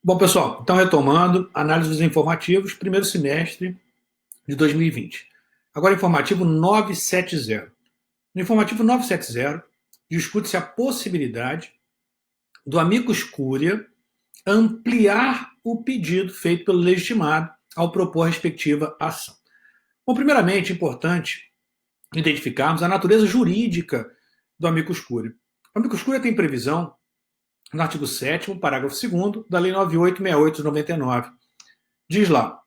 Bom, pessoal, então retomando, análise dos informativos, primeiro semestre de 2020. Agora, informativo 970. No informativo 970, discute-se a possibilidade do amicus curiae ampliar o pedido feito pelo legitimado ao propor a respectiva ação. Bom, primeiramente, é importante identificarmos a natureza jurídica do amicus curiae. O amicus curiae tem previsão no artigo 7º, parágrafo 2º da Lei 9868 de 99. Diz lá: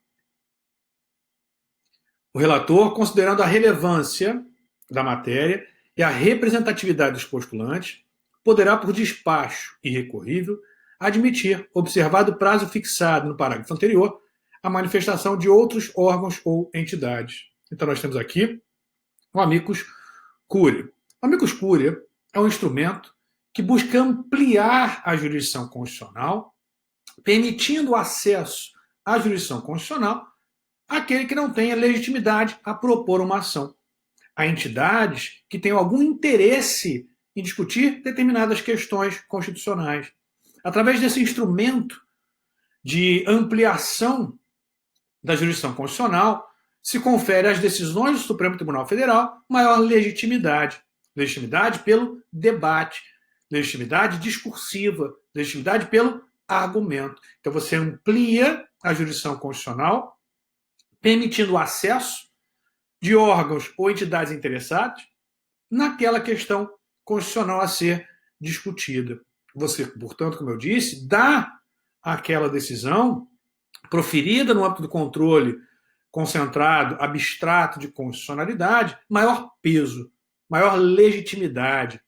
o relator, considerando a relevância da matéria e a representatividade dos postulantes, poderá, por despacho irrecorrível, admitir, observado o prazo fixado no parágrafo anterior, a manifestação de outros órgãos ou entidades. Então, nós temos aqui o amicus curiae. O amicus curiae é um instrumento que busca ampliar a jurisdição constitucional, permitindo o acesso à jurisdição constitucional àquele que não tenha legitimidade a propor uma ação, a entidades que tenham algum interesse em discutir determinadas questões constitucionais. Através desse instrumento de ampliação da jurisdição constitucional, se confere às decisões do Supremo Tribunal Federal maior legitimidade. Legitimidade pelo debate, legitimidade discursiva, legitimidade pelo argumento. Então você amplia a jurisdição constitucional, permitindo o acesso de órgãos ou entidades interessadas naquela questão constitucional a ser discutida. Você, portanto, como eu disse, dá àquela decisão proferida no âmbito do controle concentrado, abstrato de constitucionalidade, maior peso, maior legitimidade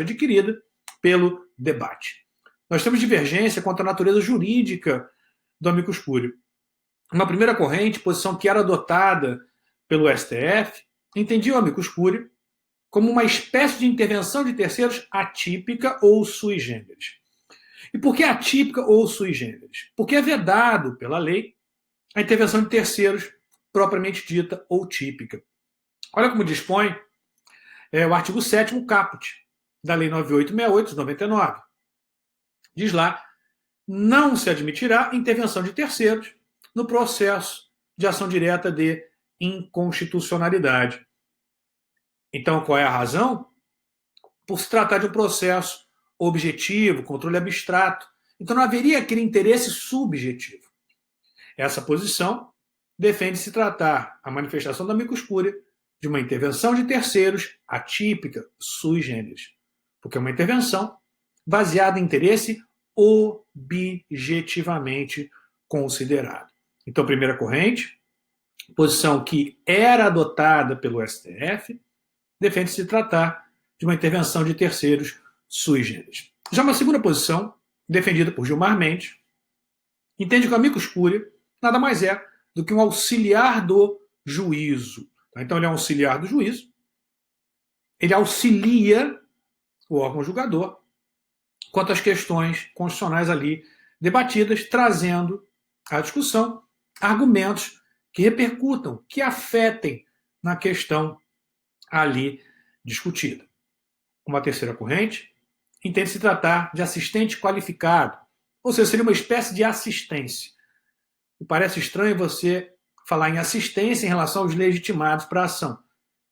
adquirida pelo debate. Nós temos divergência quanto à natureza jurídica do amicus curiae. Uma primeira corrente, posição que era adotada pelo STF, entendia o amicus curiae como uma espécie de intervenção de terceiros atípica ou sui generis. E por que atípica ou sui generis? Porque é vedado pela lei a intervenção de terceiros propriamente dita ou típica. Olha como dispõe o artigo 7º caput da Lei 9868 de 99. Diz lá: não se admitirá intervenção de terceiros no processo de ação direta de inconstitucionalidade. Então, qual é a razão? Por se tratar de um processo objetivo, controle abstrato. Então, não haveria aquele interesse subjetivo. Essa posição defende-se tratar a manifestação da amicus curiae de uma intervenção de terceiros atípica, sui generis, porque é uma intervenção baseada em interesse objetivamente considerado. Então, primeira corrente, posição que era adotada pelo STF, defende-se tratar de uma intervenção de terceiros sui generis. Já uma segunda posição, defendida por Gilmar Mendes, entende que o amicus curiae nada mais é do que um auxiliar do juízo. Então, ele é um auxiliar do juízo, ele auxilia o órgão julgador quanto às questões constitucionais ali debatidas, trazendo à discussão argumentos que repercutam, que afetem na questão ali discutida. Uma terceira corrente entende-se tratar de assistente qualificado, ou seja, seria uma espécie de assistência. E parece estranho você falar em assistência em relação aos legitimados para a ação.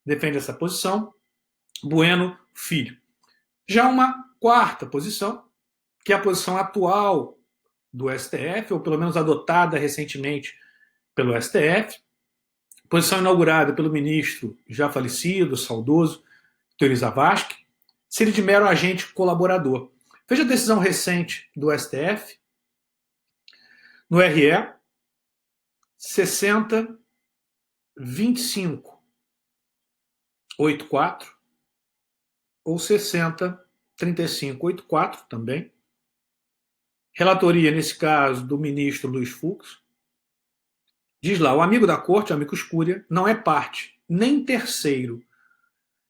Defende essa posição Bueno Filho. Já uma quarta posição, que é a posição atual do STF, ou pelo menos adotada recentemente pelo STF, posição inaugurada pelo ministro já falecido, saudoso, Teori Zavascki, seria de mero agente colaborador. Veja a decisão recente do STF, no RE 602584 ou 603584 também. Relatoria, nesse caso, do ministro Luiz Fux. Diz lá: o amigo da corte, o amicus curiae, não é parte, nem terceiro.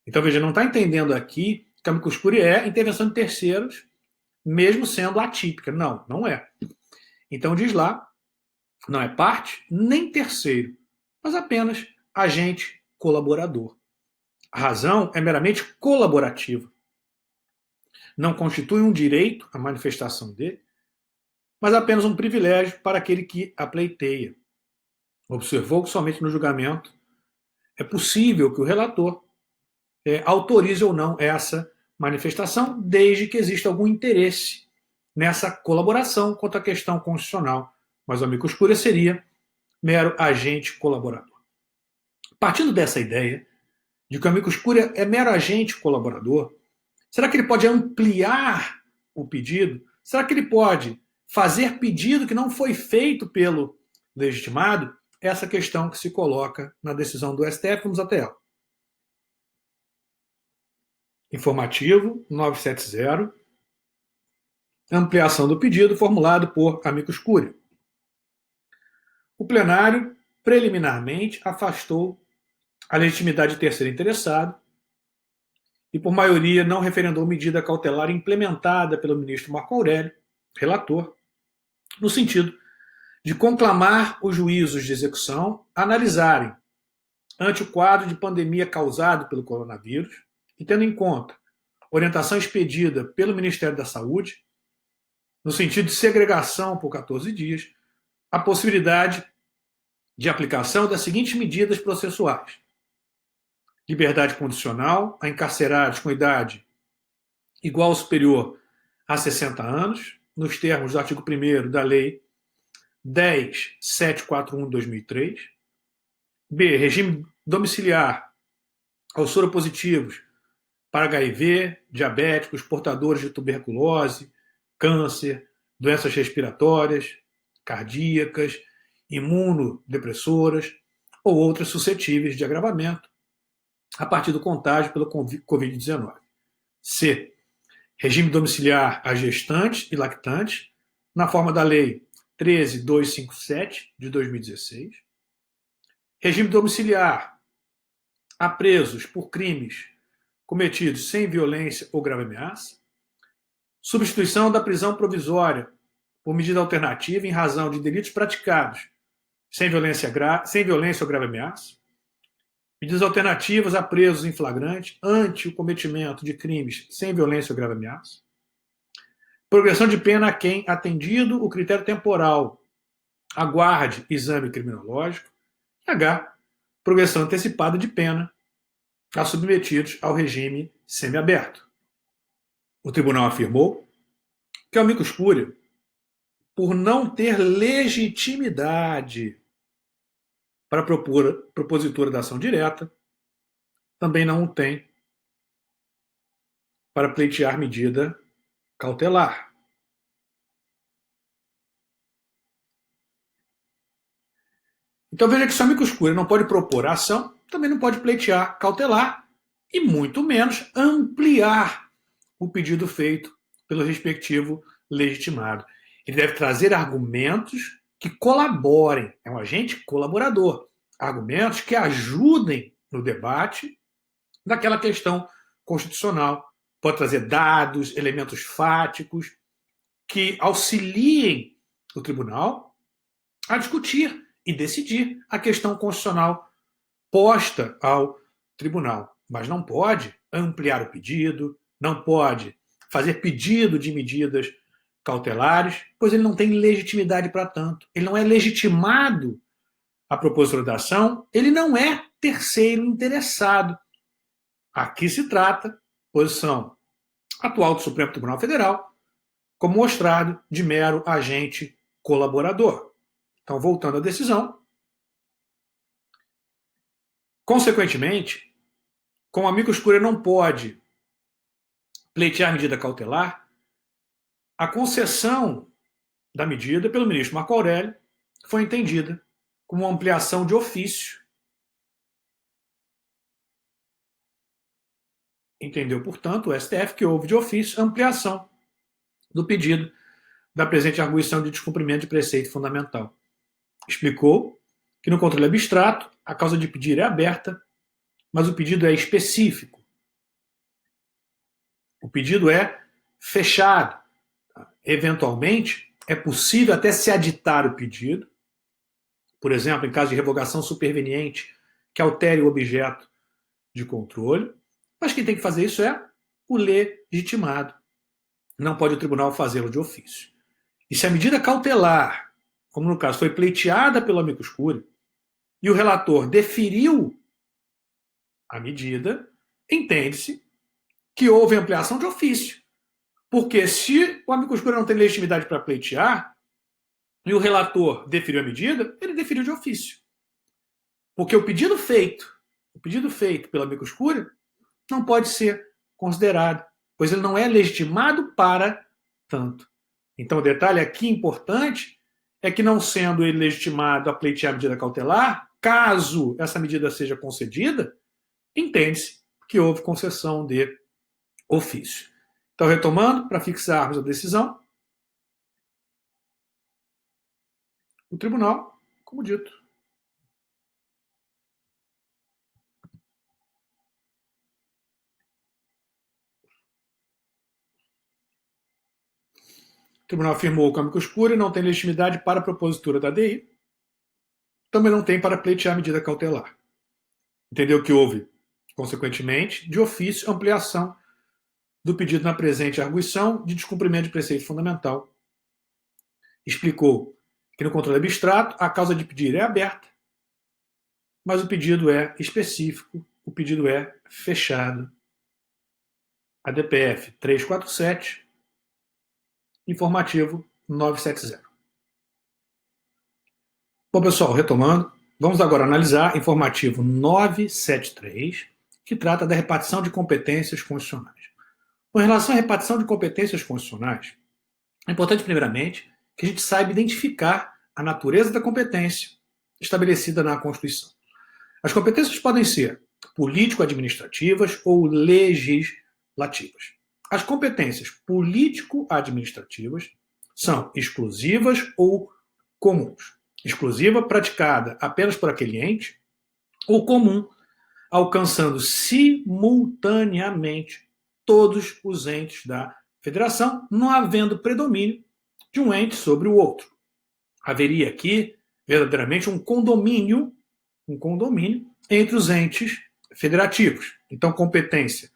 Então, veja, não está entendendo aqui que a amicus curiae é intervenção de terceiros, mesmo sendo atípica. Não, não é. Então, diz lá, não é parte, nem terceiro, mas apenas agente colaborador. A razão é meramente colaborativa. Não constitui um direito a manifestação dele, mas apenas um privilégio para aquele que a pleiteia. Observou que somente no julgamento é possível que o relator autorize ou não essa manifestação, desde que exista algum interesse nessa colaboração quanto à questão constitucional. Mas o amicus curiae seria mero agente colaborador. Partindo dessa ideia de que o amicus curiae é mero agente colaborador, será que ele pode ampliar o pedido? Será que ele pode fazer pedido que não foi feito pelo legitimado? Essa questão que se coloca na decisão do STF. Vamos até ela. Informativo 970, ampliação do pedido formulado por amicus curiae. O plenário, preliminarmente, afastou a legitimidade de terceiro interessado e, por maioria, não referendou medida cautelar implementada pelo ministro Marco Aurélio, relator, no sentido de conclamar os juízos de execução a analisarem, ante o quadro de pandemia causado pelo coronavírus, e tendo em conta orientação expedida pelo Ministério da Saúde, no sentido de segregação por 14 dias, a possibilidade de aplicação das seguintes medidas processuais: liberdade condicional a encarcerados com idade igual ou superior a 60 anos, nos termos do artigo 1º da Lei 10.741 de 2003. B. Regime domiciliar aos soropositivos para HIV, diabéticos, portadores de tuberculose, câncer, doenças respiratórias, cardíacas, imunodepressoras ou outras suscetíveis de agravamento a partir do contágio pelo Covid-19. C. Regime domiciliar a gestantes e lactantes, na forma da Lei 13.257, de 2016. Regime domiciliar a presos por crimes cometidos sem violência ou grave ameaça. Substituição da prisão provisória por medida alternativa em razão de delitos praticados sem violência ou grave ameaça. Medidas alternativas a presos em flagrante ante o cometimento de crimes sem violência ou grave ameaça. Progressão de pena a quem, atendido o critério temporal, aguarde exame criminológico. E H. Progressão antecipada de pena a submetidos ao regime semiaberto. O tribunal afirmou que o amicus curiae, por não ter legitimidade para propor propositura da ação direta, também não o tem para pleitear medida cautelar. Então veja que se o amicus curiae não pode propor a ação, também não pode pleitear cautelar e muito menos ampliar o pedido feito pelo respectivo legitimado. Ele deve trazer argumentos que colaborem, é um agente colaborador, argumentos que ajudem no debate daquela questão constitucional. Pode trazer dados, elementos fáticos que auxiliem o tribunal a discutir e decidir a questão constitucional posta ao tribunal. Mas não pode ampliar o pedido, não pode fazer pedido de medidas cautelares, pois ele não tem legitimidade para tanto. Ele não é legitimado a propositura da ação, ele não é terceiro interessado. Aqui se trata, posição atual do Supremo Tribunal Federal, como mostrado, de mero agente colaborador. Então, voltando à decisão, consequentemente, como o amicus curiae não pode pleitear medida cautelar, a concessão da medida pelo ministro Marco Aurélio foi entendida como uma ampliação de ofício. Entendeu, portanto, o STF que houve de ofício ampliação do pedido da presente arguição de descumprimento de preceito fundamental. Explicou que no controle abstrato a causa de pedir é aberta, mas o pedido é específico. O pedido é fechado. Eventualmente, é possível até se aditar o pedido, por exemplo, em caso de revogação superveniente que altere o objeto de controle, mas quem tem que fazer isso é o legitimado. Não pode o tribunal fazê-lo de ofício. E se a medida cautelar, como no caso foi pleiteada pelo amicus curiae, e o relator deferiu a medida, entende-se que houve ampliação de ofício. Porque se o amicus curiae não tem legitimidade para pleitear, e o relator deferiu a medida, ele deferiu de ofício. Porque o pedido feito pelo amicus curiae não pode ser considerado, pois ele não é legitimado para tanto. Então, o detalhe aqui importante é que, não sendo ele legitimado a pleitear a medida cautelar, caso essa medida seja concedida, entende-se que houve concessão de ofício. Então, retomando, para fixarmos a decisão, o tribunal, como dito, o tribunal afirmou que o amicus curiae não tem legitimidade para a propositura da DI, também não tem para pleitear a medida cautelar. Entendeu que houve, consequentemente, de ofício, ampliação do pedido na presente arguição de descumprimento de preceito fundamental. Explicou que no controle abstrato a causa de pedir é aberta, mas o pedido é específico, o pedido é fechado. ADPF 347, informativo 970. Bom, pessoal, retomando, vamos agora analisar informativo 973, que trata da repartição de competências constitucionais. Com relação à repartição de competências constitucionais, é importante, primeiramente, que a gente saiba identificar a natureza da competência estabelecida na Constituição. As competências podem ser político-administrativas ou legislativas. As competências político-administrativas são exclusivas ou comuns. Exclusiva, praticada apenas por aquele ente, ou comum, alcançando simultaneamente todos os entes da federação, não havendo predomínio de um ente sobre o outro. Haveria aqui, verdadeiramente, um condomínio entre os entes federativos. Então, competência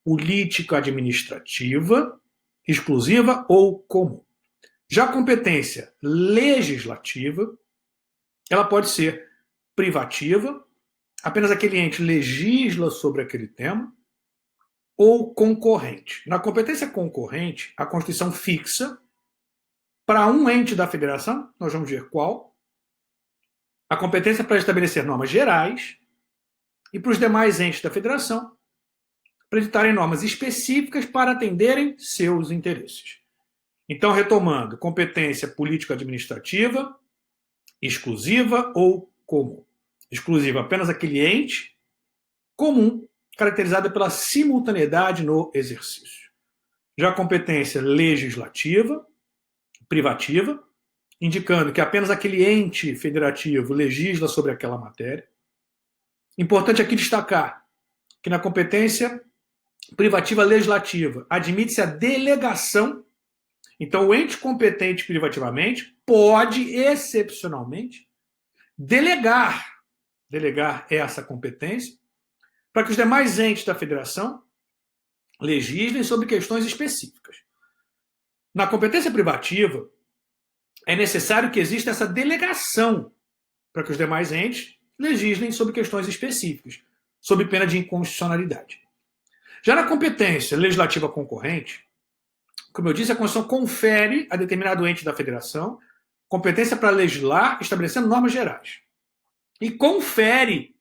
político-administrativa, exclusiva ou comum. Já a competência legislativa, ela pode ser privativa, apenas aquele ente legisla sobre aquele tema, ou concorrente. Na competência concorrente, a Constituição fixa para um ente da federação, nós vamos ver qual, a competência para estabelecer normas gerais, e para os demais entes da federação, para editarem normas específicas para atenderem seus interesses. Então, retomando, competência político-administrativa, exclusiva ou comum. Exclusiva apenas aquele ente, comum, caracterizada pela simultaneidade no exercício. Já a competência legislativa, privativa, indicando que apenas aquele ente federativo legisla sobre aquela matéria. Importante aqui destacar que na competência privativa legislativa admite-se a delegação. Então, o ente competente privativamente pode, excepcionalmente, delegar essa competência para que os demais entes da federação legislem sobre questões específicas. Na competência privativa, é necessário que exista essa delegação para que os demais entes legislem sobre questões específicas, sob pena de inconstitucionalidade. Já na competência legislativa concorrente, como eu disse, a Constituição confere a determinado ente da federação competência para legislar, estabelecendo normas gerais. E confere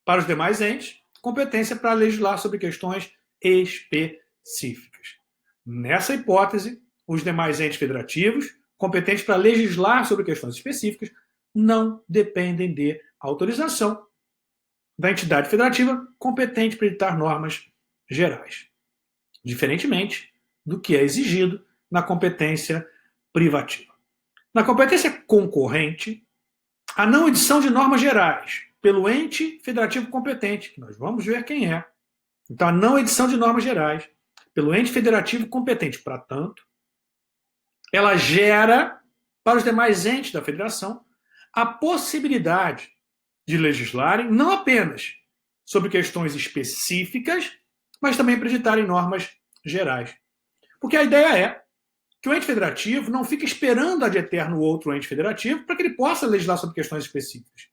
para os demais entes competência para legislar sobre questões específicas. Nessa hipótese, os demais entes federativos, competentes para legislar sobre questões específicas, não dependem de autorização da entidade federativa competente para editar normas gerais, diferentemente do que é exigido na competência privativa. Na competência concorrente, a não edição de normas gerais pelo ente federativo competente, que nós vamos ver quem é. Então, a não edição de normas gerais pelo ente federativo competente, para tanto, ela gera para os demais entes da federação a possibilidade de legislarem não apenas sobre questões específicas, mas também para editarem normas gerais. Porque a ideia é que o ente federativo não fica esperando ad eterno o outro ente federativo para que ele possa legislar sobre questões específicas.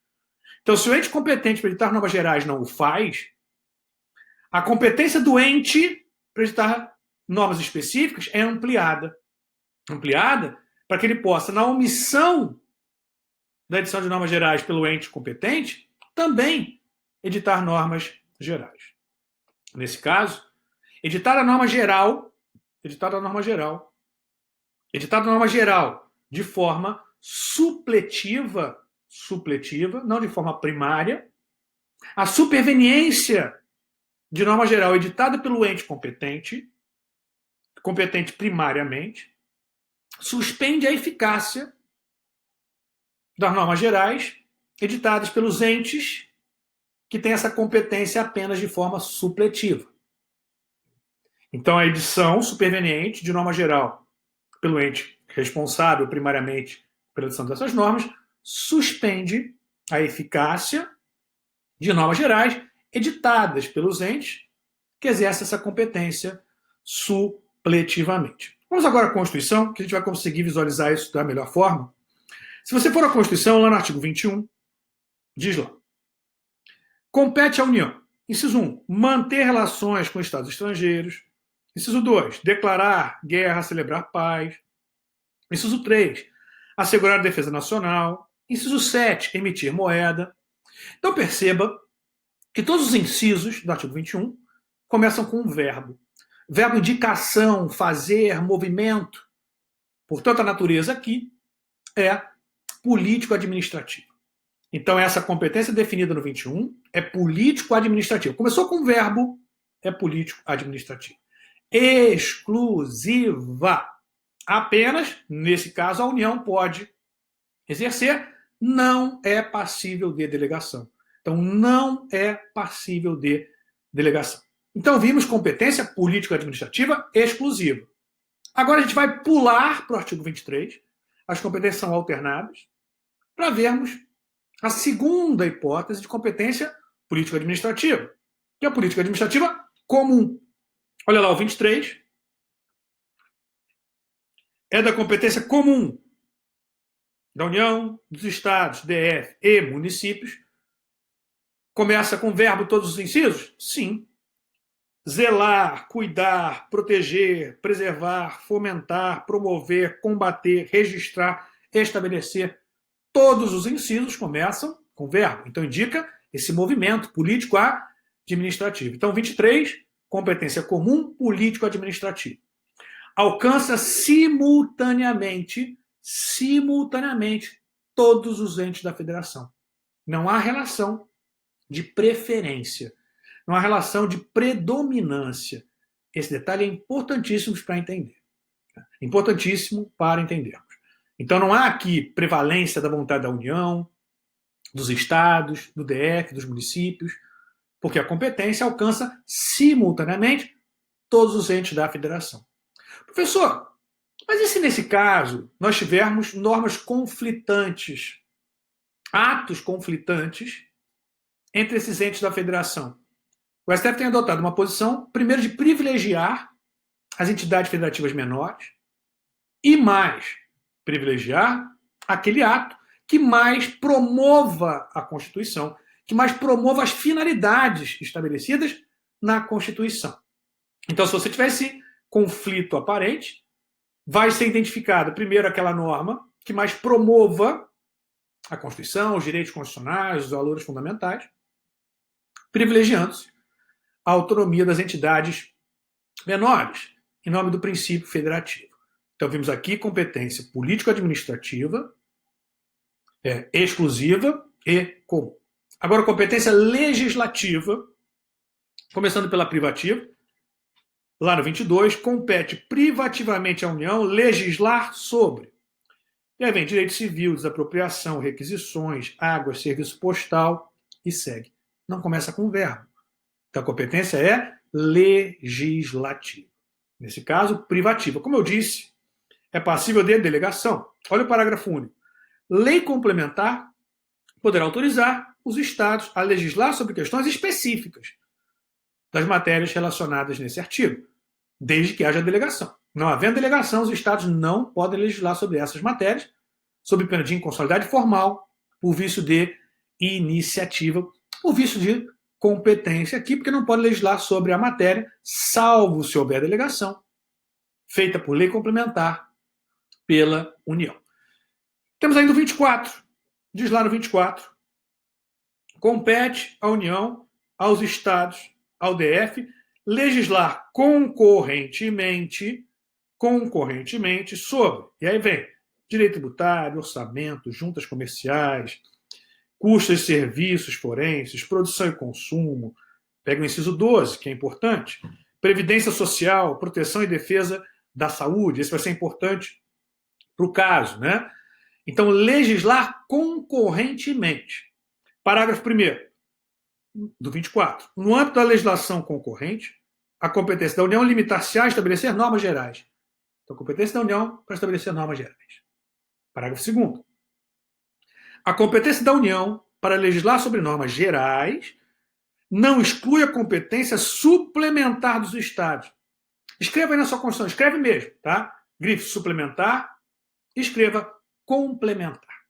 Então, se o ente competente para editar normas gerais não o faz, a competência do ente para editar normas específicas é ampliada. Ampliada para que ele possa, na omissão da edição de normas gerais pelo ente competente, também editar normas gerais. Nesse caso, editar a norma geral de forma supletiva, não de forma primária, a superveniência de norma geral editada pelo ente competente primariamente, suspende a eficácia das normas gerais editadas pelos entes que têm essa competência apenas de forma supletiva. Então, a edição superveniente de norma geral pelo ente responsável primariamente pela edição dessas normas suspende a eficácia de normas gerais editadas pelos entes que exercem essa competência supletivamente. Vamos agora à Constituição, que a gente vai conseguir visualizar isso da melhor forma. Se você for à Constituição, lá no artigo 21, diz lá: compete à União, inciso 1, manter relações com estados estrangeiros. Inciso 2, declarar guerra, celebrar paz. Inciso 3, assegurar a defesa nacional. Inciso 7, emitir moeda. Então perceba que todos os incisos do artigo 21 começam com um verbo. Verbo indicação, fazer, movimento. Portanto, a natureza aqui é político-administrativa. Então, essa competência definida no 21 é político-administrativa. Começou com verbo, é político-administrativa. Exclusiva. Apenas, nesse caso, a União pode exercer, não é passível de delegação. Então, não é passível de delegação. Então, vimos competência político-administrativa exclusiva. Agora, a gente vai pular para o artigo 23. As competências são alternadas para vermos a segunda hipótese de competência político-administrativa, que é a político-administrativa comum. Olha lá, o 23 é da competência comum da União, dos Estados, DF e municípios. Começa com verbo todos os incisos? Sim. Zelar, cuidar, proteger, preservar, fomentar, promover, combater, registrar, estabelecer. Todos os incisos começam com verbo. Então, indica esse movimento político-administrativo. Então, 23, competência comum político-administrativa. Alcança simultaneamente todos os entes da federação. Não há relação de preferência. Não há relação de predominância. Esse detalhe é importantíssimo para entender. Importantíssimo para entendermos. Então não há aqui prevalência da vontade da União, dos estados, do DF, dos municípios, porque a competência alcança simultaneamente todos os entes da federação. Professor, mas e se nesse caso nós tivermos normas conflitantes, atos conflitantes entre esses entes da federação? O STF tem adotado uma posição, primeiro, de privilegiar as entidades federativas menores e mais, privilegiar aquele ato que mais promova a Constituição, que mais promova as finalidades estabelecidas na Constituição. Então, se você tiver esse conflito aparente, vai ser identificada, primeiro, aquela norma que mais promova a Constituição, os direitos constitucionais, os valores fundamentais, privilegiando-se a autonomia das entidades menores, em nome do princípio federativo. Então, vimos aqui competência político-administrativa, exclusiva e comum. Agora, competência legislativa, começando pela privativa, lá no 22, compete privativamente à União legislar sobre. E aí vem direito civil, desapropriação, requisições, águas, serviço postal e segue. Não começa com verbo. Então, a competência é legislativa. Nesse caso, privativa. Como eu disse, é passível de delegação. Olha o parágrafo único. Lei complementar poderá autorizar os estados a legislar sobre questões específicas das matérias relacionadas nesse artigo, desde que haja delegação. Não havendo delegação, os estados não podem legislar sobre essas matérias, sob pena de inconstitucionalidade formal, por vício de iniciativa, por vício de competência aqui, porque não pode legislar sobre a matéria, salvo se houver delegação, feita por lei complementar pela União. Temos ainda o 24. Diz lá no 24. Compete à União, aos estados, ao DF, legislar concorrentemente sobre, e aí vem, direito tributário, orçamento, juntas comerciais, custos e serviços forenses, produção e consumo, pega o inciso 12, que é importante, previdência social, proteção e defesa da saúde, esse vai ser importante para o caso, né? Então, legislar concorrentemente. Parágrafo 1º do 24. No âmbito da legislação concorrente, a competência da União limitar-se a estabelecer normas gerais. Então, a competência da União para estabelecer normas gerais. Parágrafo 2º. A competência da União para legislar sobre normas gerais não exclui a competência suplementar dos estados. Escreva aí na sua Constituição, escreve mesmo, tá? Grife suplementar, escreva complementar.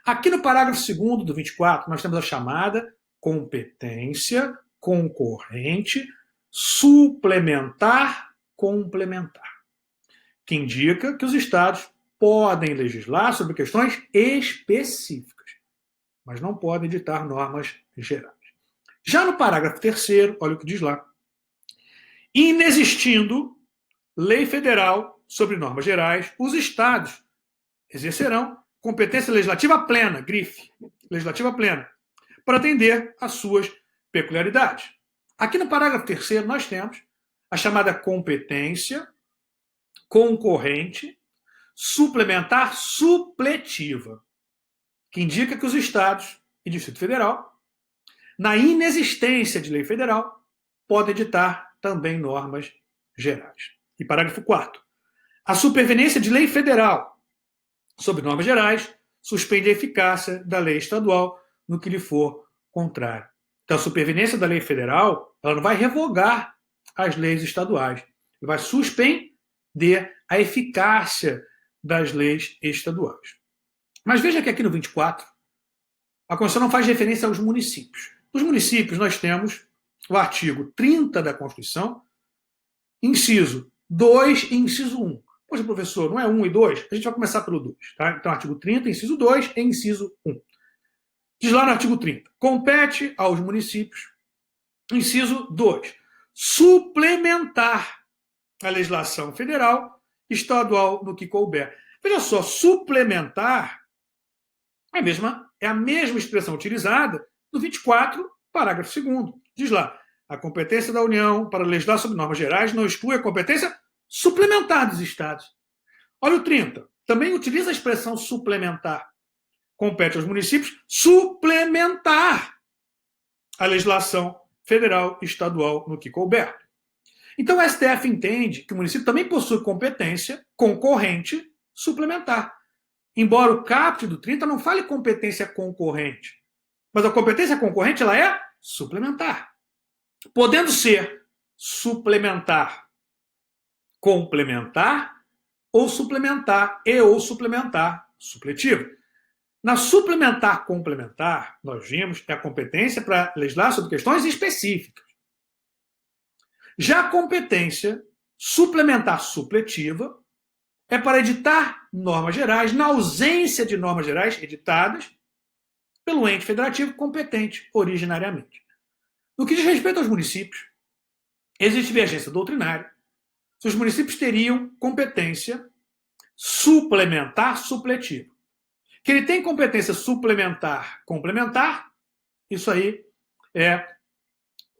Aqui no parágrafo 2º do 24, nós temos a chamada competência concorrente suplementar complementar, que indica que os estados podem legislar sobre questões específicas, mas não podem editar normas gerais. Já no parágrafo 3º, olha o que diz lá. Inexistindo lei federal sobre normas gerais, os estados exercerão competência legislativa plena, grife, legislativa plena, para atender às suas peculiaridades. Aqui no parágrafo 3º nós temos a chamada competência concorrente suplementar supletiva, que indica que os estados e Distrito Federal, na inexistência de lei federal, podem editar também normas gerais. E parágrafo 4º. A superveniência de lei federal sobre normas gerais suspende a eficácia da lei estadual no que lhe for contrário. Então, a superveniência da lei federal, ela não vai revogar as leis estaduais, ela vai suspender a eficácia das leis estaduais. Mas veja que aqui no 24, a Constituição não faz referência aos municípios. Nos municípios, nós temos o artigo 30 da Constituição, inciso 2 e inciso 1. Poxa, professor, não é 1 e 2? A gente vai começar pelo 2. Tá? Então, artigo 30, inciso 2 e inciso 1. Diz lá no artigo 30. Compete aos municípios, inciso 2, suplementar a legislação federal, estadual no que couber. Veja só, suplementar é a mesma expressão utilizada no 24, parágrafo 2º. Diz lá, a competência da União para legislar sobre normas gerais não exclui a competência suplementar dos estados. Olha o 30. Também utiliza a expressão suplementar. Compete aos municípios suplementar a legislação federal e estadual no que couber. Então, o STF entende que o município também possui competência concorrente suplementar. Embora o caput do 30 não fale competência concorrente, mas a competência concorrente ela é suplementar. Podendo ser suplementar complementar ou suplementar supletivo. Na suplementar complementar, nós vimos que a competência para legislar sobre questões específicas. Já a competência suplementar supletiva é para editar normas gerais, na ausência de normas gerais editadas pelo ente federativo competente originariamente. No que diz respeito aos municípios, existe divergência doutrinária se os municípios teriam competência suplementar supletiva. Que ele tem competência suplementar complementar, isso aí é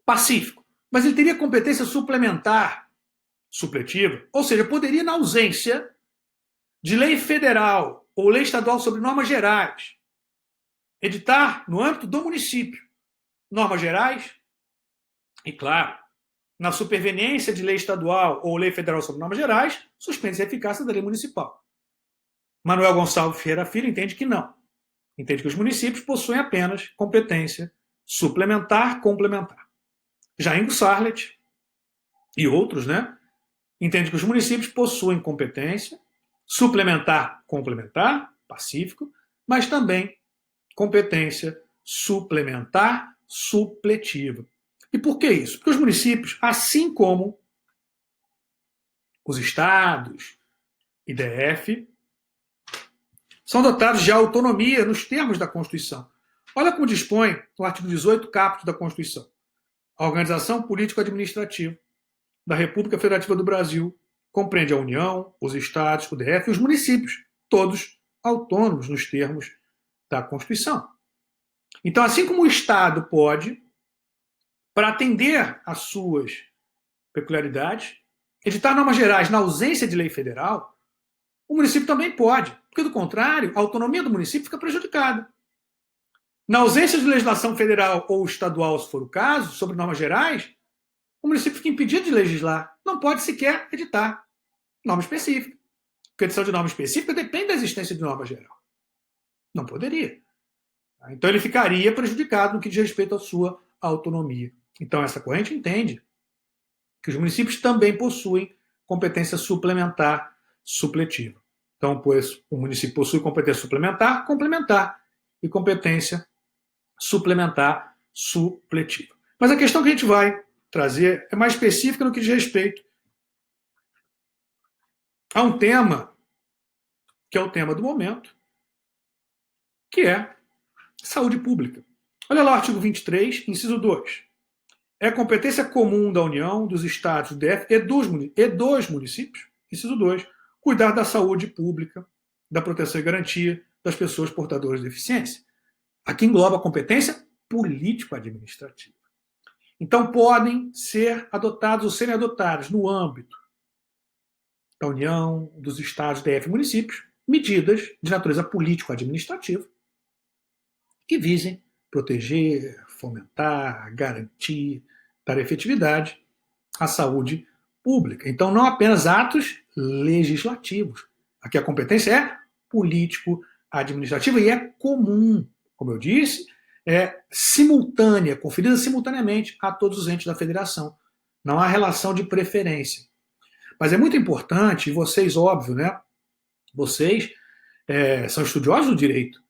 pacífico. Mas ele teria competência suplementar supletiva, ou seja, poderia, na ausência de lei federal ou lei estadual sobre normas gerais, editar no âmbito do município normas gerais e, claro, na superveniência de lei estadual ou lei federal sobre normas gerais, suspende a eficácia da lei municipal. Manuel Gonçalves Ferreira Filho entende que não. Entende que os municípios possuem apenas competência suplementar complementar. Já Ingo Sarlet e outros, né, entende que os municípios possuem competência suplementar, complementar, pacífico, mas também competência suplementar, supletiva. E por que isso? Porque os municípios, assim como os estados e DF, são dotados de autonomia nos termos da Constituição. Olha como dispõe o artigo 18, caput da Constituição. A organização político-administrativa da República Federativa do Brasil compreende a União, os estados, o DF e os municípios, todos autônomos nos termos da Constituição. Então, assim como o Estado pode, para atender às suas peculiaridades, editar normas gerais na ausência de lei federal, o município também pode, porque, do contrário, a autonomia do município fica prejudicada. Na ausência de legislação federal ou estadual, se for o caso, sobre normas gerais, o município fica impedido de legislar, não pode sequer editar norma específica. Porque a edição de norma específica depende da existência de norma geral. Não poderia. Então ele ficaria prejudicado no que diz respeito à sua autonomia. Então essa corrente entende que os municípios também possuem competência suplementar supletiva. Então, pois o município possui competência suplementar, complementar e competência suplementar supletiva. Mas a questão que a gente vai trazer é mais específica no que diz respeito a um tema que é o tema do momento, que é saúde pública. Olha lá o artigo 23, inciso 2. É competência comum da União, dos Estados, do DF e dos municípios, inciso 2, cuidar da saúde pública, da proteção e garantia das pessoas portadoras de deficiência. Aqui engloba a competência político-administrativa. Então, podem ser adotados ou serem adotados no âmbito da União, dos Estados, DF e municípios, medidas de natureza político-administrativa que visem proteger, fomentar, garantir, dar efetividade à saúde pública. Então, não apenas atos legislativos. Aqui a competência é político-administrativa e é comum, como eu disse, é simultânea, conferida simultaneamente a todos os entes da federação. Não há relação de preferência. Mas é muito importante, e vocês, óbvio, né? Vocês são estudiosos do direito.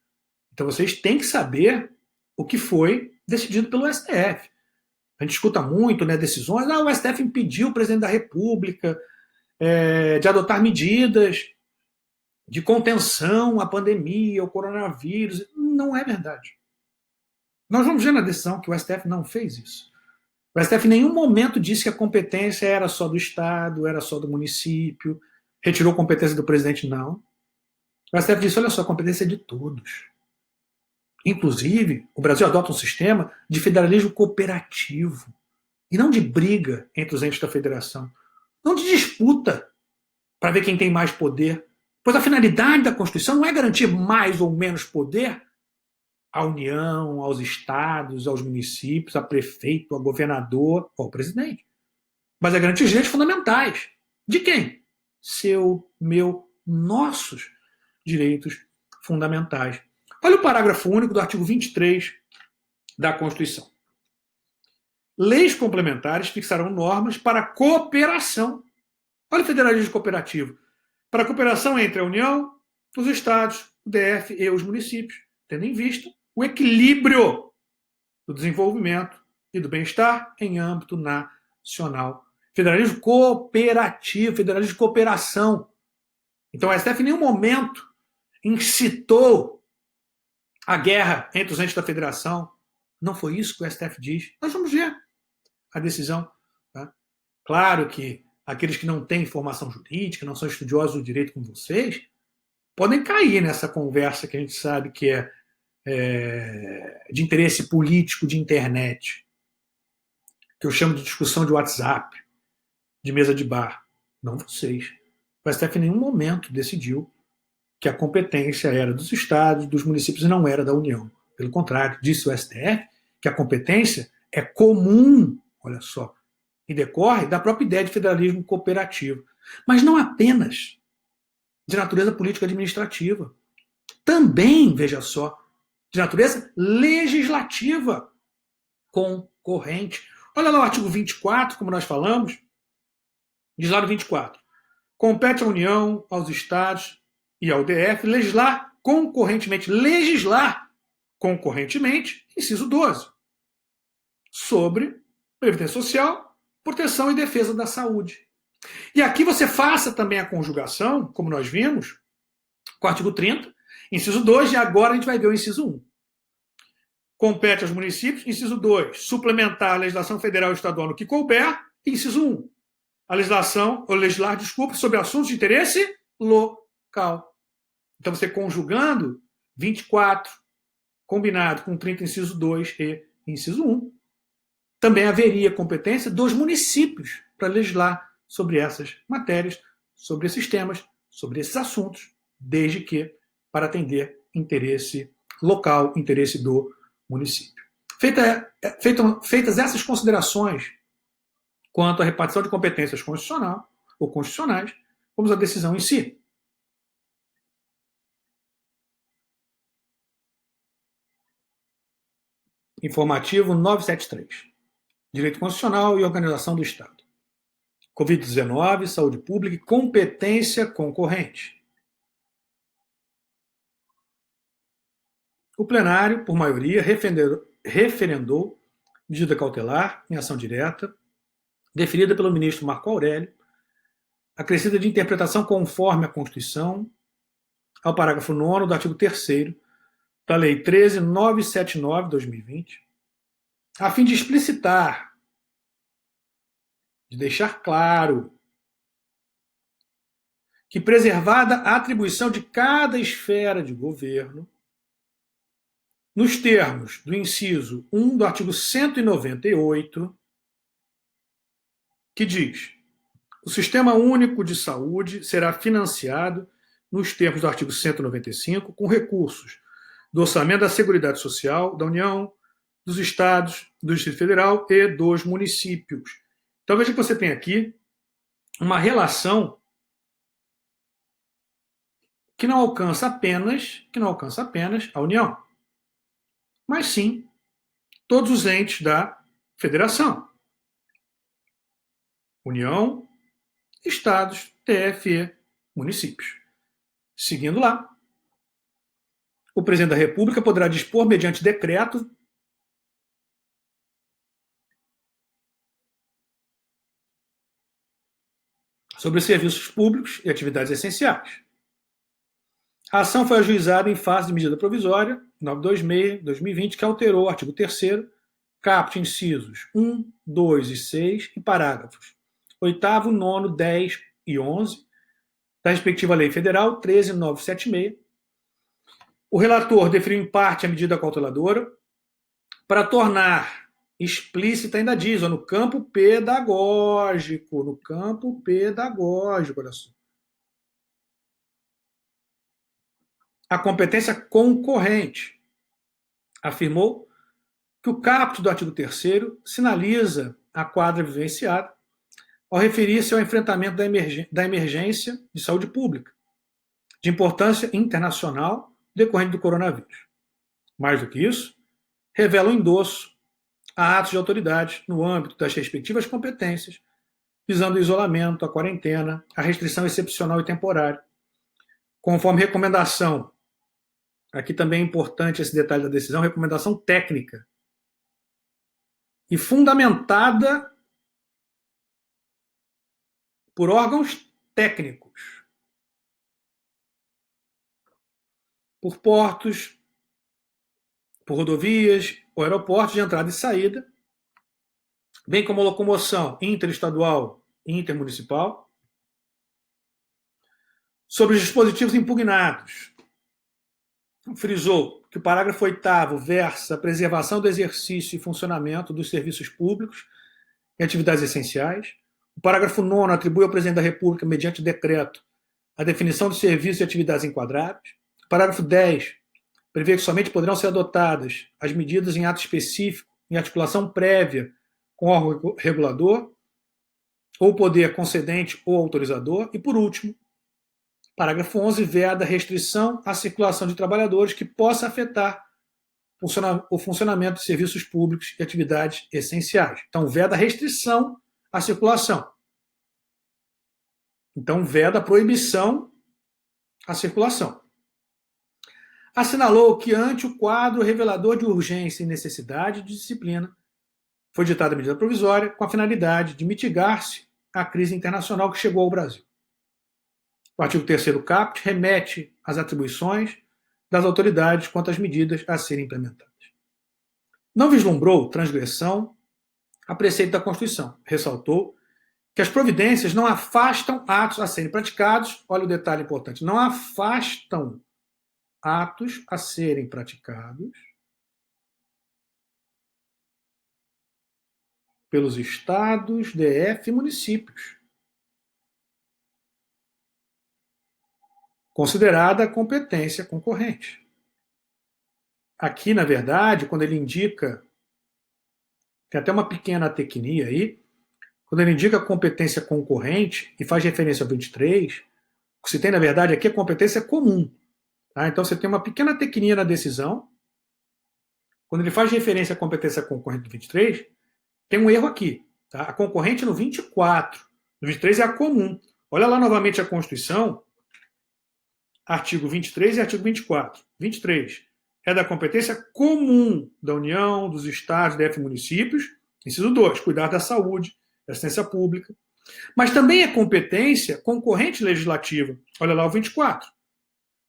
Então vocês têm que saber o que foi decidido pelo STF. A gente escuta muito, né, decisões, o STF impediu o presidente da República de adotar medidas de contenção à pandemia, ao coronavírus. Não é verdade. Nós vamos ver na decisão que o STF não fez isso. O STF em nenhum momento disse que a competência era só do Estado, era só do município, retirou a competência do presidente, não. O STF disse, olha só, a competência é de todos. Inclusive, o Brasil adota um sistema de federalismo cooperativo e não de briga entre os entes da federação, não de disputa para ver quem tem mais poder, pois a finalidade da Constituição não é garantir mais ou menos poder à União, aos estados, aos municípios, a prefeito, a governador ou ao presidente, mas é garantir os direitos fundamentais. De quem? Seu, meu, nossos direitos fundamentais. Olha o parágrafo único do artigo 23 da Constituição. Leis complementares fixarão normas para cooperação. Olha o federalismo cooperativo. Para a cooperação entre a União, os estados, o DF e os municípios, tendo em vista o equilíbrio do desenvolvimento e do bem-estar em âmbito nacional. Federalismo cooperativo, federalismo de cooperação. Então, o STF em nenhum momento incitou a guerra entre os entes da federação. Não foi isso que o STF diz. Nós vamos ver a decisão. Tá? Claro que aqueles que não têm formação jurídica, não são estudiosos do direito como vocês, podem cair nessa conversa que a gente sabe que é de interesse político de internet, que eu chamo de discussão de WhatsApp, de mesa de bar. Não vocês. O STF em nenhum momento decidiu que a competência era dos estados, dos municípios e não era da União. Pelo contrário, disse o STF que a competência é comum, olha só, e decorre da própria ideia de federalismo cooperativo. Mas não apenas de natureza político-administrativa. Também, veja só, de natureza legislativa concorrente. Olha lá o artigo 24, como nós falamos, Diz lá no 24. Compete à União, aos Estados e ao DF legislar concorrentemente, inciso 12, sobre previdência social, proteção e defesa da saúde. E aqui você faça também a conjugação, como nós vimos, com o artigo 30, inciso 2, e agora a gente vai ver o inciso 1. Compete aos municípios, inciso 2, suplementar a legislação federal e estadual no que couber, inciso 1. A legislar, sobre assuntos de interesse local. Então, você conjugando 24, combinado com 30, inciso 2 e inciso 1, também haveria competência dos municípios para legislar sobre essas matérias, sobre esses temas, sobre esses assuntos, desde que para atender interesse local, interesse do município. Feitas essas considerações quanto à repartição de competências constitucional ou constitucionais, vamos à decisão em si. Informativo 973. Direito Constitucional e Organização do Estado. Covid-19, saúde pública e competência concorrente. O plenário, por maioria, referendou medida cautelar em ação direta, deferida pelo ministro Marco Aurélio, acrescida de interpretação conforme a Constituição, ao parágrafo 9º do artigo 3º da Lei 13.979/2020, a fim de explicitar, de deixar claro, que preservada a atribuição de cada esfera de governo, nos termos do inciso 1 do artigo 198, que diz: o Sistema Único de Saúde será financiado, nos termos do artigo 195, com recursos do Orçamento da Seguridade Social, da União, dos Estados, do Distrito Federal e dos municípios. Então veja que você tem aqui uma relação que não alcança apenas a União, mas sim todos os entes da Federação. União, Estados, DF e municípios. Seguindo lá, o presidente da República poderá dispor, mediante decreto, sobre serviços públicos e atividades essenciais. A ação foi ajuizada em fase de medida provisória, 926/2020, que alterou o artigo 3º, caput incisos 1, 2 e 6 e parágrafos 8º, 9º, 10 e 11 da respectiva Lei Federal 13.976. O relator deferiu em parte a medida cauteladora para tornar explícita, ainda diz, no campo pedagógico, olha só. A competência concorrente. Afirmou que o caput do artigo 3º sinaliza a quadra vivenciada ao referir-se ao enfrentamento da emergência de saúde pública, de importância internacional decorrente do coronavírus. Mais do que isso, revela o endosso a atos de autoridade no âmbito das respectivas competências, visando o isolamento, a quarentena, a restrição excepcional e temporária, conforme recomendação. Aqui também é importante esse detalhe da decisão, recomendação técnica e fundamentada por órgãos técnicos, por portos, por rodovias ou aeroportos de entrada e saída, bem como a locomoção interestadual e intermunicipal, sobre os dispositivos impugnados. Frisou que o parágrafo 8º versa a preservação do exercício e funcionamento dos serviços públicos e atividades essenciais. O parágrafo 9º atribui ao presidente da República, mediante decreto, a definição dos serviços e atividades enquadrados. O parágrafo 10 prevê que somente poderão ser adotadas as medidas em ato específico, em articulação prévia com o órgão regulador, ou poder concedente ou autorizador. E, por último, parágrafo 11 veda a restrição à circulação de trabalhadores que possa afetar o funcionamento de serviços públicos e atividades essenciais. Então, veda a restrição à circulação. Então, veda a proibição à circulação. Assinalou que, ante o quadro revelador de urgência e necessidade de disciplina, foi ditada a medida provisória com a finalidade de mitigar-se a crise internacional que chegou ao Brasil. O artigo 3º caput remete às atribuições das autoridades quanto às medidas a serem implementadas. Não vislumbrou transgressão a preceito da Constituição. Ressaltou que as providências não afastam atos a serem praticados, olha o detalhe importante, não afastam atos a serem praticados pelos estados, DF e municípios, considerada a competência concorrente. Aqui, na verdade, quando ele indica, tem até uma pequena tecnia aí, quando ele indica a competência concorrente e faz referência ao 23, o que se tem, na verdade, aqui é competência comum. Tá? Então, você tem uma pequena tecnia na decisão. Quando ele faz referência à competência concorrente do 23, tem um erro aqui. Tá? A concorrente no 24. No 23 é a comum. Olha lá novamente a Constituição, artigo 23 e artigo 24. 23 é da competência comum da União, dos estados, DF e municípios. Inciso 2, cuidar da saúde, da assistência pública. Mas também é competência concorrente legislativa. Olha lá o 24.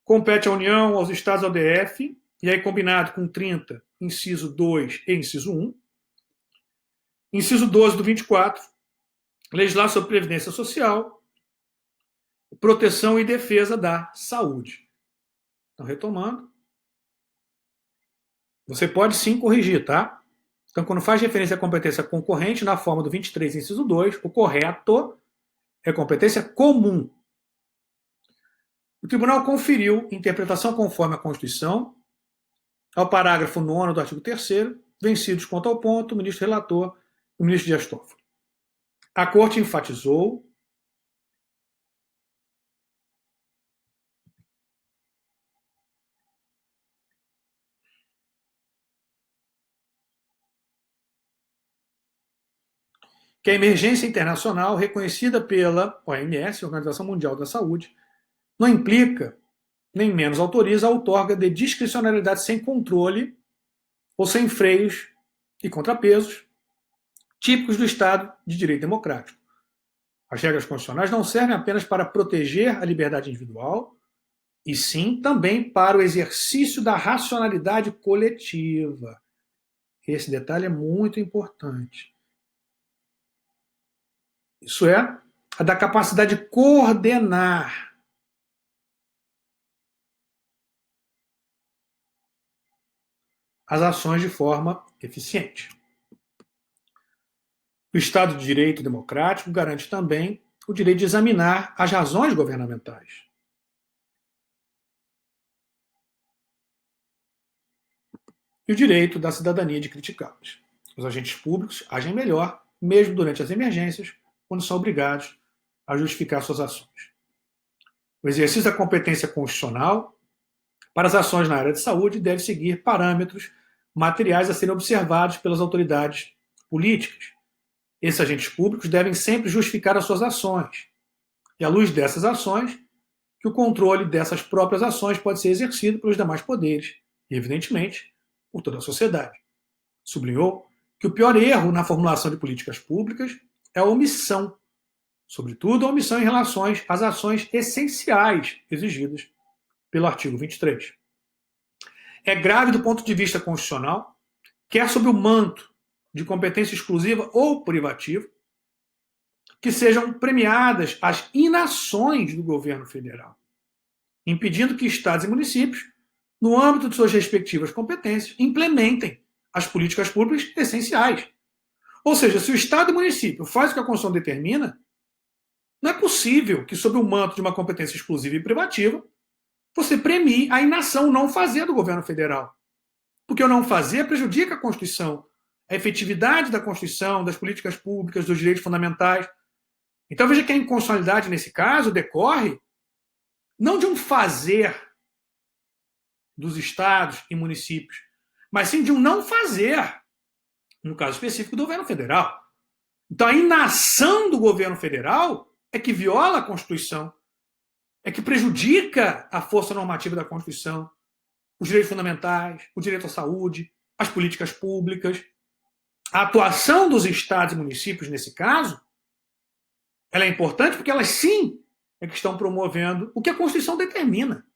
Compete à União, aos estados, ao DF, e aí combinado com 30, inciso 2 e inciso 1. Inciso 12 do 24, legislar sobre previdência social, proteção e defesa da saúde. Então, retomando, você pode sim corrigir, tá? Então, quando faz referência à competência concorrente, na forma do 23, inciso 2, o correto é competência comum. O tribunal conferiu interpretação conforme a Constituição ao parágrafo 9º do artigo 3º, vencidos quanto ao ponto, o ministro relator, o ministro Dias Toffoli. A Corte enfatizou que a emergência internacional reconhecida pela OMS, Organização Mundial da Saúde, não implica, nem menos autoriza a outorga de discricionalidade sem controle ou sem freios e contrapesos típicos do Estado de Direito Democrático. As regras constitucionais não servem apenas para proteger a liberdade individual, e sim também para o exercício da racionalidade coletiva. Esse detalhe é muito importante. Isso é, a da capacidade de coordenar as ações de forma eficiente. O Estado de Direito Democrático garante também o direito de examinar as razões governamentais. E o direito da cidadania de criticá-las. Os agentes públicos agem melhor, mesmo durante as emergências, quando são obrigados a justificar suas ações. O exercício da competência constitucional para as ações na área de saúde deve seguir parâmetros materiais a serem observados pelas autoridades políticas. Esses agentes públicos devem sempre justificar as suas ações. E, à luz dessas ações, que o controle dessas próprias ações pode ser exercido pelos demais poderes e, evidentemente, por toda a sociedade. Sublinhou que o pior erro na formulação de políticas públicas é a omissão, sobretudo a omissão em relação às ações essenciais exigidas pelo artigo 23. É grave do ponto de vista constitucional, quer sob o manto de competência exclusiva ou privativa, que sejam premiadas as inações do governo federal, impedindo que estados e municípios, no âmbito de suas respectivas competências, implementem as políticas públicas essenciais. Ou seja, se o estado e o município faz o que a Constituição determina, não é possível que, sob o manto de uma competência exclusiva e privativa, você premie a inação, o não fazer do governo federal. Porque o não fazer prejudica a Constituição, a efetividade da Constituição, das políticas públicas, dos direitos fundamentais. Então veja que a inconstitucionalidade, nesse caso, decorre não de um fazer dos estados e municípios, mas sim de um não fazer, no caso específico do governo federal. Então a inação do governo federal é que viola a Constituição, é que prejudica a força normativa da Constituição, os direitos fundamentais, o direito à saúde, as políticas públicas. A atuação dos estados e municípios, nesse caso, ela é importante porque elas sim é que estão promovendo o que a Constituição determina.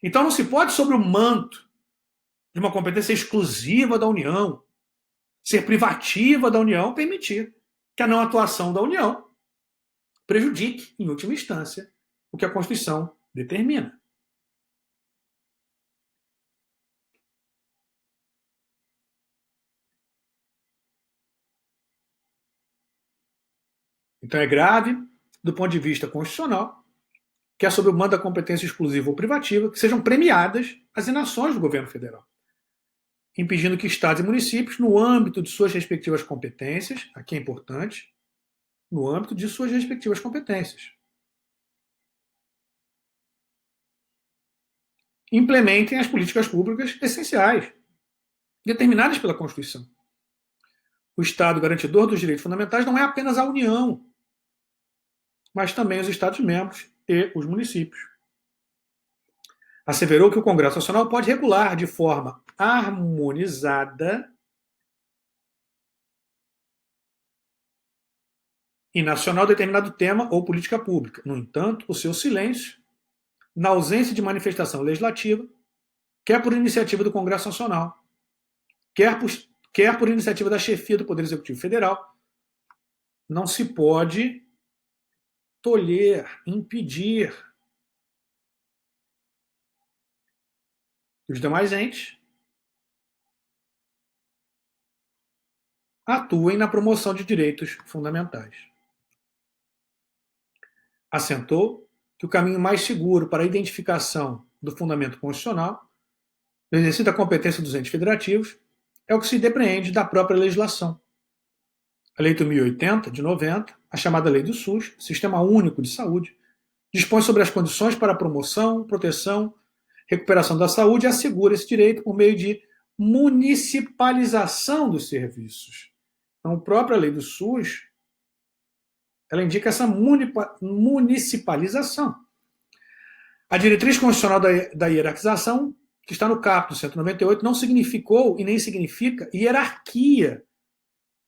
Então não se pode, sobre o manto de uma competência exclusiva da União, ser privativa da União, permitir que a não atuação da União prejudique, em última instância, o que a Constituição determina. Então é grave, do ponto de vista constitucional, que é sobre o mando da competência exclusiva ou privativa, que sejam premiadas as inações do governo federal, impedindo que estados e municípios, no âmbito de suas respectivas competências, aqui é importante, no âmbito de suas respectivas competências, implementem as políticas públicas essenciais, determinadas pela Constituição. O Estado garantidor dos direitos fundamentais não é apenas a União, mas também os Estados-membros e os municípios. Asseverou que o Congresso Nacional pode regular de forma harmonizada e nacional determinado tema ou política pública. No entanto, o seu silêncio, na ausência de manifestação legislativa, quer por iniciativa do Congresso Nacional, quer por iniciativa da chefia do Poder Executivo Federal, não se pode tolher, impedir que os demais entes atuem na promoção de direitos fundamentais. Assentou que o caminho mais seguro para a identificação do fundamento constitucional, no exercício da competência dos entes federativos, é o que se depreende da própria legislação. A Lei 8.080, de 90, a chamada Lei do SUS, Sistema Único de Saúde, dispõe sobre as condições para a promoção, proteção, recuperação da saúde e assegura esse direito por meio de municipalização dos serviços. Então, a própria Lei do SUS, ela indica essa municipalização. A diretriz constitucional da hierarquização, que está no caput 198, não significou e nem significa hierarquia.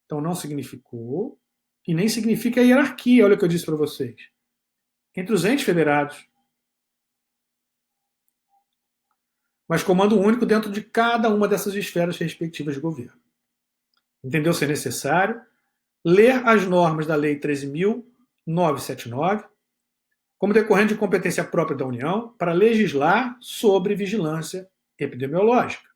Então, não significou e nem significa hierarquia, olha o que eu disse para vocês, entre os entes federados, mas comando único dentro de cada uma dessas esferas respectivas de governo. Entendeu ser necessário ler as normas da Lei 13.979 como decorrente de competência própria da União para legislar sobre vigilância epidemiológica.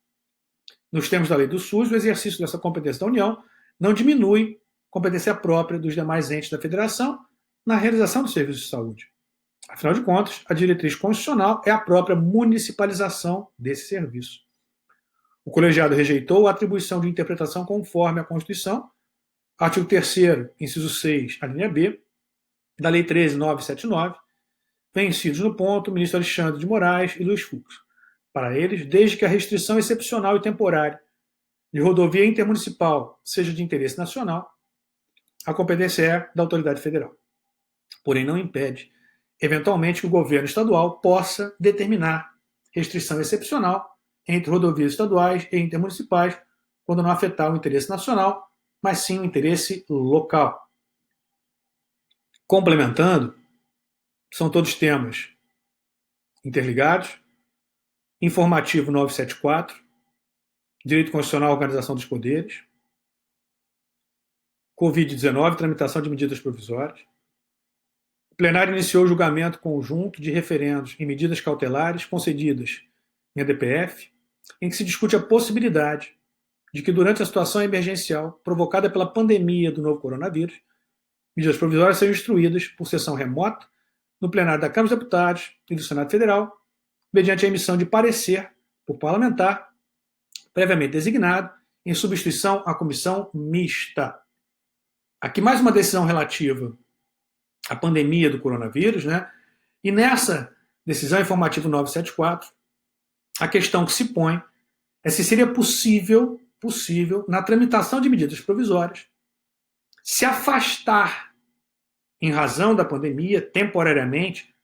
Nos termos da Lei do SUS, o exercício dessa competência da União não diminui competência própria dos demais entes da Federação na realização dos serviços de saúde. Afinal de contas, a diretriz constitucional é a própria municipalização desse serviço. O colegiado rejeitou a atribuição de interpretação conforme a Constituição, artigo 3º, inciso 6, a linha B, da Lei 13.979, vencidos no ponto o ministro Alexandre de Moraes e Luiz Fux. Para eles, desde que a restrição excepcional e temporária de rodovia intermunicipal seja de interesse nacional, a competência é da autoridade federal. Porém, não impede, eventualmente, que o governo estadual possa determinar restrição excepcional entre rodovias estaduais e intermunicipais, quando não afetar o interesse nacional, mas sim o interesse local. Complementando, são todos temas interligados. Informativo 974, Direito Constitucional à Organização dos Poderes, Covid-19, tramitação de medidas provisórias. O plenário iniciou o julgamento conjunto de referendos em medidas cautelares concedidas em ADPF, em que se discute a possibilidade de que, durante a situação emergencial provocada pela pandemia do novo coronavírus, medidas provisórias sejam instruídas por sessão remota no plenário da Câmara dos Deputados e do Senado Federal, mediante a emissão de parecer por parlamentar previamente designado em substituição à comissão mista. Aqui mais uma decisão relativa à pandemia do coronavírus, né? E nessa decisão informativa 974, a questão que se põe é se seria possível, na tramitação de medidas provisórias, se afastar em razão da pandemia, temporariamente,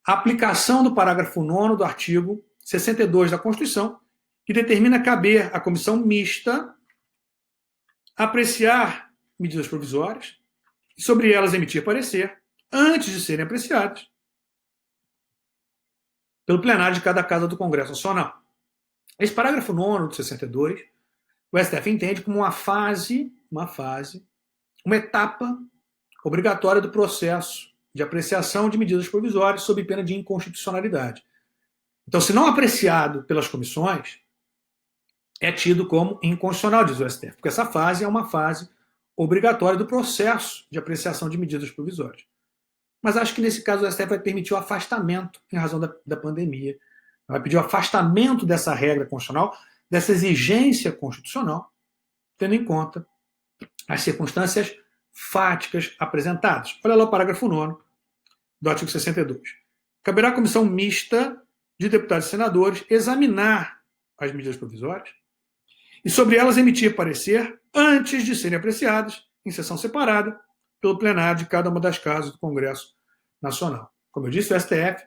a aplicação do parágrafo 9º do artigo 62 da Constituição, que determina caber à comissão mista apreciar medidas provisórias e sobre elas emitir parecer antes de serem apreciadas pelo plenário de cada casa do Congresso Nacional. Esse parágrafo 9º do 62, o STF entende como uma etapa obrigatória do processo de apreciação de medidas provisórias sob pena de inconstitucionalidade. Então, se não apreciado pelas comissões, é tido como inconstitucional, diz o STF, porque essa fase é uma fase obrigatória do processo de apreciação de medidas provisórias. Mas acho que nesse caso o STF vai permitir o afastamento em razão da pandemia. Vai pedir o afastamento dessa regra constitucional, dessa exigência constitucional, tendo em conta as circunstâncias fáticas apresentadas. Olha lá o parágrafo 9º do artigo 62. Caberá à comissão mista de deputados e senadores examinar as medidas provisórias e sobre elas emitir parecer antes de serem apreciadas em sessão separada pelo plenário de cada uma das casas do Congresso Nacional. Como eu disse, o STF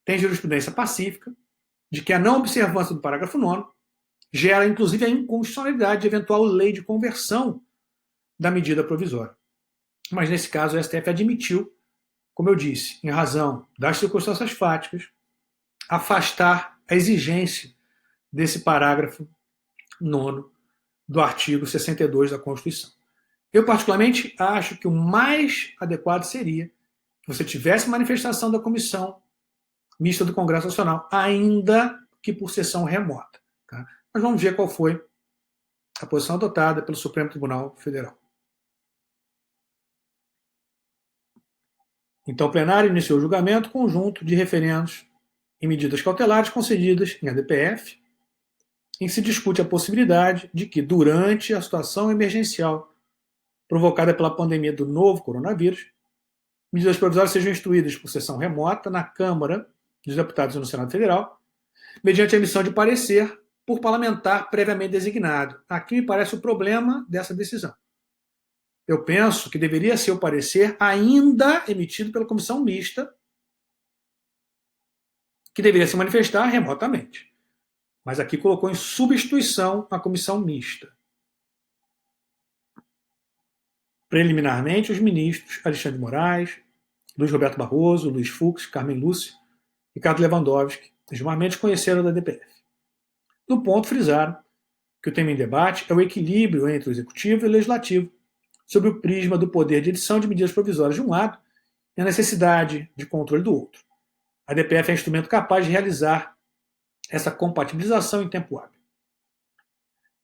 tem jurisprudência pacífica de que a não observância do parágrafo 9º gera, inclusive, a inconstitucionalidade de eventual lei de conversão da medida provisória. Mas, nesse caso, o STF admitiu, como eu disse, em razão das circunstâncias fáticas, afastar a exigência desse parágrafo 9º do artigo 62 da Constituição. Eu, particularmente, acho que o mais adequado seria que você tivesse manifestação da comissão mista do Congresso Nacional, ainda que por sessão remota. Tá? Mas vamos ver qual foi a posição adotada pelo Supremo Tribunal Federal. Então, o plenário iniciou o julgamento conjunto de referendos em medidas cautelares concedidas em ADPF, em que se discute a possibilidade de que, durante a situação emergencial provocada pela pandemia do novo coronavírus, medidas provisórias sejam instruídas por sessão remota na Câmara dos Deputados e no Senado Federal, mediante a emissão de parecer por parlamentar previamente designado. Aqui me parece o problema dessa decisão. Eu penso que deveria ser o parecer ainda emitido pela comissão mista, que deveria se manifestar remotamente. Mas aqui colocou em substituição a comissão mista. Preliminarmente, os ministros Alexandre de Moraes, Luiz Roberto Barroso, Luiz Fux, Carmen Lúcia, Ricardo Lewandowski e Gilmar Mendes conheceram da DPF. No ponto, frisaram que o tema em debate é o equilíbrio entre o Executivo e o Legislativo, sob o prisma do poder de edição de medidas provisórias de um lado e a necessidade de controle do outro. A DPF é um instrumento capaz de realizar essa compatibilização em tempo hábil.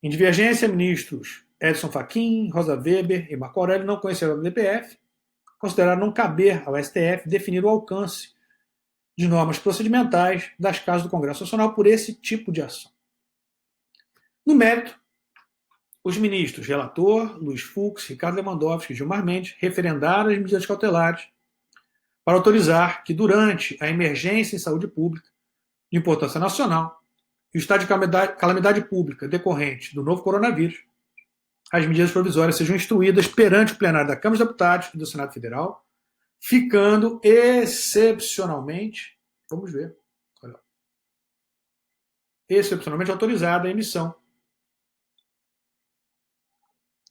Em divergência, ministros Edson Fachin, Rosa Weber e Marco Aurélio não conheceram a DPF, consideraram não caber ao STF definir o alcance de normas procedimentais das casas do Congresso Nacional por esse tipo de ação. No mérito, os ministros relator, Luiz Fux, Ricardo Lewandowski e Gilmar Mendes referendaram as medidas cautelares para autorizar que, durante a emergência em saúde pública de importância nacional e o estado de calamidade pública decorrente do novo coronavírus, as medidas provisórias sejam instruídas perante o plenário da Câmara dos Deputados e do Senado Federal, ficando excepcionalmente, vamos ver, excepcionalmente autorizada a emissão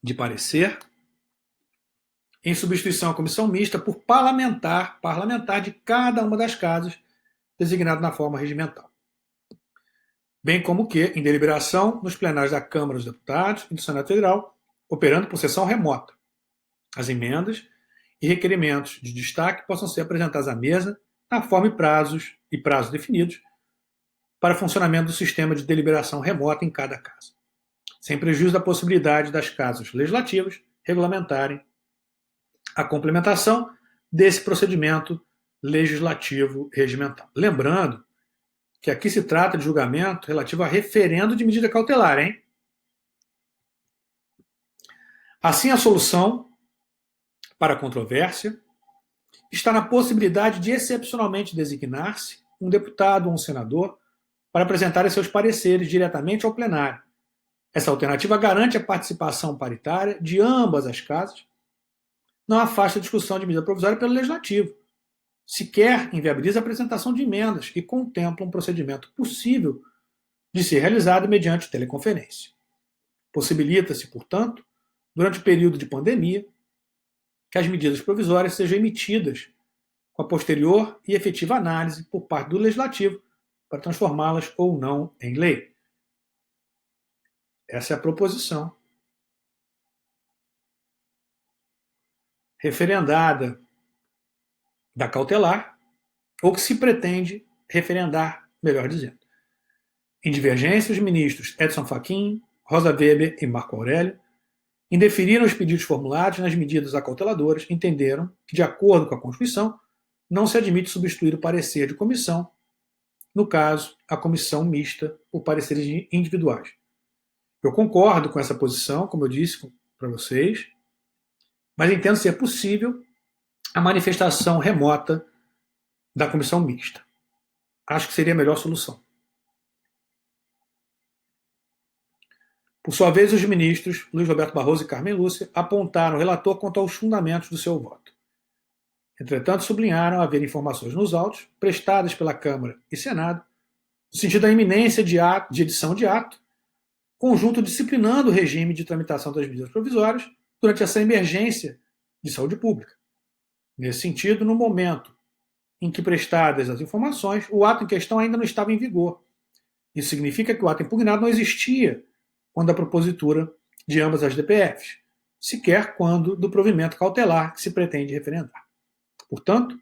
de parecer em substituição à comissão mista por parlamentar de cada uma das casas, designado na forma regimental. Bem como que, em deliberação, nos plenários da Câmara dos Deputados e do Senado Federal, operando por sessão remota. As emendas e requerimentos de destaque possam ser apresentados à mesa na forma e prazos definidos para funcionamento do sistema de deliberação remota em cada casa, sem prejuízo da possibilidade das casas legislativas regulamentarem a complementação desse procedimento legislativo regimental. Lembrando que aqui se trata de julgamento relativo a referendo de medida cautelar, hein? Assim, a solução para a controvérsia está na possibilidade de excepcionalmente designar-se um deputado ou um senador para apresentarem seus pareceres diretamente ao plenário. Essa alternativa garante a participação paritária de ambas as casas, não afasta a discussão de medida provisória pelo Legislativo. Sequer inviabiliza a apresentação de emendas e contempla um procedimento possível de ser realizado mediante teleconferência. Possibilita-se, portanto, durante o período de pandemia, que as medidas provisórias sejam emitidas com a posterior e efetiva análise por parte do Legislativo para transformá-las ou não em lei. Essa é a proposição referendada da cautelar, ou que se pretende referendar, melhor dizendo. Em divergência, os ministros Edson Fachin, Rosa Weber e Marco Aurélio indeferiram os pedidos formulados nas medidas acauteladoras, entenderam que, de acordo com a Constituição, não se admite substituir o parecer de comissão, no caso, a comissão mista, por pareceres individuais. Eu concordo com essa posição, como eu disse para vocês, mas entendo ser possível a manifestação remota da comissão mista. Acho que seria a melhor solução. Por sua vez, os ministros Luiz Roberto Barroso e Carmen Lúcia apontaram o relator quanto aos fundamentos do seu voto. Entretanto, sublinharam haver informações nos autos prestadas pela Câmara e Senado no sentido da iminência de edição de ato, conjunto disciplinando o regime de tramitação das medidas provisórias durante essa emergência de saúde pública. Nesse sentido, no momento em que prestadas as informações, o ato em questão ainda não estava em vigor. Isso significa que o ato impugnado não existia quando a propositura de ambas as DPFs, sequer quando do provimento cautelar que se pretende referendar. Portanto,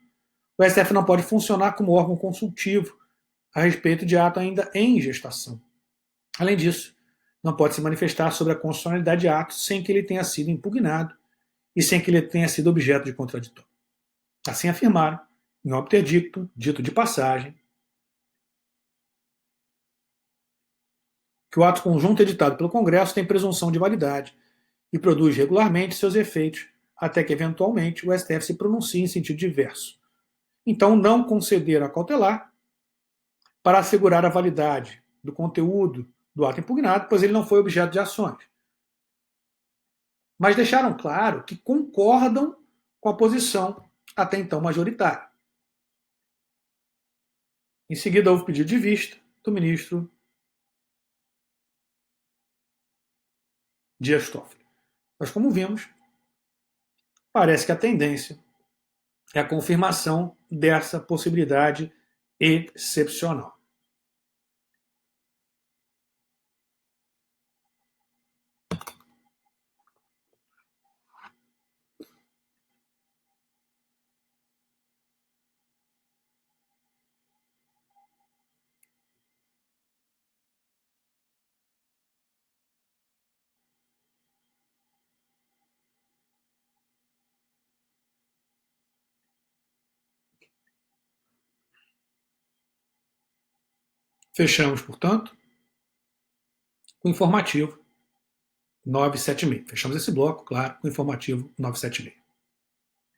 o STF não pode funcionar como órgão consultivo a respeito de ato ainda em gestação. Além disso, não pode se manifestar sobre a constitucionalidade de ato sem que ele tenha sido impugnado e sem que ele tenha sido objeto de contraditório. Assim afirmaram, em obter dito de passagem, que o ato conjunto editado pelo Congresso tem presunção de validade e produz regularmente seus efeitos até que, eventualmente, o STF se pronuncie em sentido diverso. Então, não conceder a cautelar para assegurar a validade do conteúdo do ato impugnado, pois ele não foi objeto de ações. Mas deixaram claro que concordam com a posição até então majoritária. Em seguida, houve pedido de vista do ministro Dias Toffoli. Mas, como vimos, parece que a tendência é a confirmação dessa possibilidade excepcional. Fechamos, portanto, com o informativo 976. Fechamos esse bloco, claro, com o informativo 976.